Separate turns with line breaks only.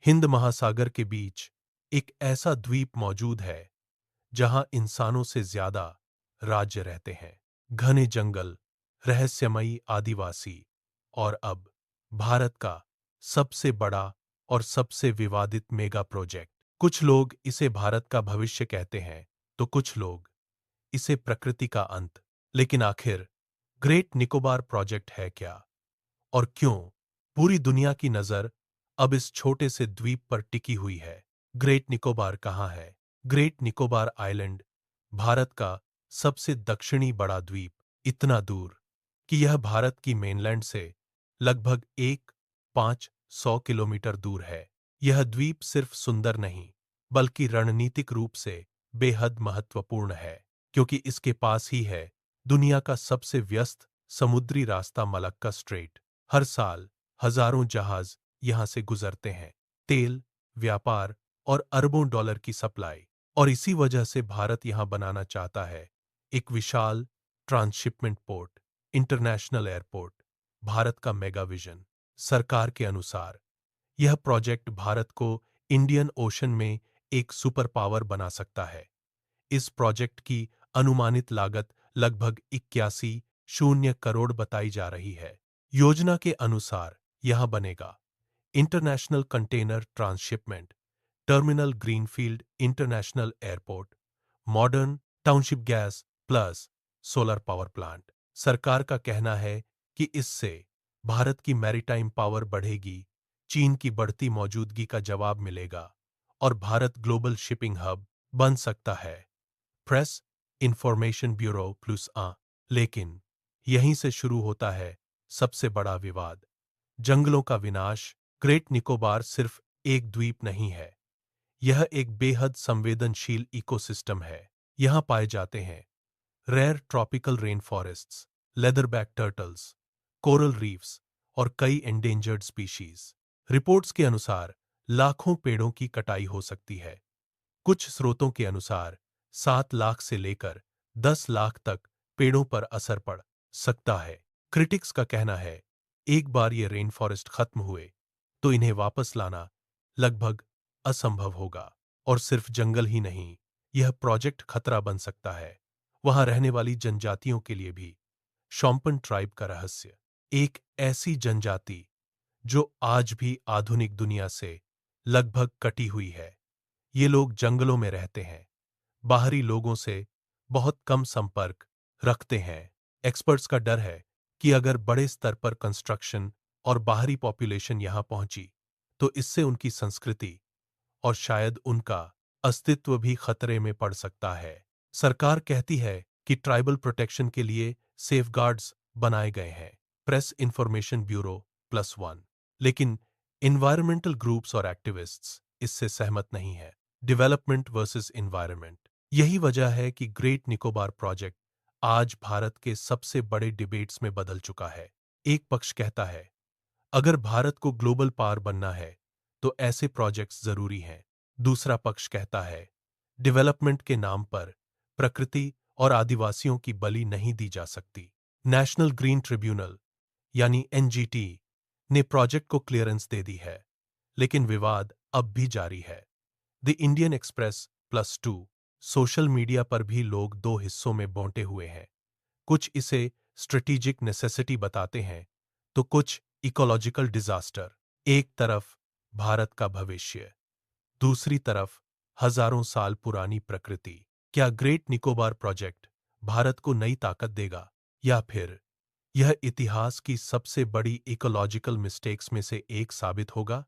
हिंद महासागर के बीच एक ऐसा द्वीप मौजूद है जहां इंसानों से ज्यादा राज्य रहते हैं। घने जंगल, रहस्यमयी आदिवासी और अब भारत का सबसे बड़ा और सबसे विवादित मेगा प्रोजेक्ट। कुछ लोग इसे भारत का भविष्य कहते हैं तो कुछ लोग इसे प्रकृति का अंत। लेकिन आखिर ग्रेट निकोबार प्रोजेक्ट है क्या और क्यों पूरी दुनिया की नजर अब इस छोटे से द्वीप पर टिकी हुई है? ग्रेट निकोबार कहाँ है? ग्रेट निकोबार आइलैंड भारत का सबसे दक्षिणी बड़ा द्वीप, इतना दूर कि यह भारत की मेनलैंड से लगभग 1,500 किलोमीटर दूर है। यह द्वीप सिर्फ सुंदर नहीं, बल्कि रणनीतिक रूप से बेहद महत्वपूर्ण है, क्योंकि इसके पास ही है दुनिया का सबसे व्यस्त समुद्री रास्ता, मलक्का स्ट्रेट। हर साल हजारों जहाज यहां से गुजरते हैं, तेल, व्यापार और अरबों डॉलर की सप्लाई। और इसी वजह से भारत यहां बनाना चाहता है एक विशाल ट्रांसशिपमेंट पोर्ट, इंटरनेशनल एयरपोर्ट, भारत का मेगा विजन। सरकार के अनुसार यह प्रोजेक्ट भारत को इंडियन ओशन में एक सुपर पावर बना सकता है। इस प्रोजेक्ट की अनुमानित लागत लगभग 81,000 करोड़ बताई जा रही है। योजना के अनुसार यहां बनेगा international container transshipment terminal, greenfield international airport, modern township, gas plus solar power plant. सरकार का कहना है कि इससे भारत की मैरीटाइम पावर बढ़ेगी, चीन की बढ़ती मौजूदगी का जवाब मिलेगा और भारत ग्लोबल शिपिंग हब बन सकता है। प्रेस इंफॉर्मेशन ब्यूरो प्लस लेकिन यहीं से शुरू होता है सबसे बड़ा विवाद, जंगलों का विनाश। ग्रेट निकोबार सिर्फ एक द्वीप नहीं है, यह एक बेहद संवेदनशील इकोसिस्टम है। यहां पाए जाते हैं rare tropical rain forests, leatherback turtles, coral reefs और कई एंडेंजर्ड स्पीशीज। रिपोर्ट्स के अनुसार लाखों पेड़ों की कटाई हो सकती है। कुछ स्रोतों के अनुसार 7 लाख से लेकर 10 लाख तक पेड़ों पर असर पड़ सकता है। क्रिटिक्स का कहना है एक बार ये रेन फॉरेस्ट खत्म हुए तो इन्हें वापस लाना लगभग असंभव होगा। और सिर्फ जंगल ही नहीं, यह प्रोजेक्ट खतरा बन सकता है वहां रहने वाली जनजातियों के लिए भी। शॉम्पन ट्राइब का रहस्य, एक ऐसी जनजाति जो आज भी आधुनिक दुनिया से लगभग कटी हुई है। ये लोग जंगलों में रहते हैं, बाहरी लोगों से बहुत कम संपर्क रखते हैं। एक्सपर्ट्स का डर है कि अगर बड़े स्तर पर कंस्ट्रक्शन और बाहरी पॉपुलेशन यहां पहुंची तो इससे उनकी संस्कृति और शायद उनका अस्तित्व भी खतरे में पड़ सकता है। सरकार कहती है कि ट्राइबल प्रोटेक्शन के लिए सेफगार्ड्स बनाए गए हैं, प्रेस इंफॉर्मेशन ब्यूरो +1। लेकिन इन्वायरमेंटल ग्रुप्स और एक्टिविस्ट्स इससे सहमत नहीं है। डेवलपमेंट वर्सेस इन्वायरमेंट, यही वजह है कि ग्रेट निकोबार प्रोजेक्ट आज भारत के सबसे बड़े डिबेट्स में बदल चुका है। एक पक्ष कहता है अगर भारत को ग्लोबल पावर बनना है तो ऐसे प्रोजेक्ट्स जरूरी हैं। दूसरा पक्ष कहता है डेवलपमेंट के नाम पर प्रकृति और आदिवासियों की बलि नहीं दी जा सकती। नेशनल ग्रीन ट्रिब्यूनल यानी एनजीटी ने प्रोजेक्ट को क्लियरेंस दे दी है, लेकिन विवाद अब भी जारी है। The Indian express +2 social media पर भी लोग दो हिस्सों में बांटे हुए हैं। कुछ इसे स्ट्रेटेजिक नेसेसिटी बताते हैं तो कुछ इकोलॉजिकल डिजास्टर। एक तरफ भारत का भविष्य, दूसरी तरफ हजारों साल पुरानी प्रकृति। क्या ग्रेट निकोबार प्रोजेक्ट भारत को नई ताकत देगा या फिर यह इतिहास की सबसे बड़ी इकोलॉजिकल मिस्टेक्स में से एक साबित होगा?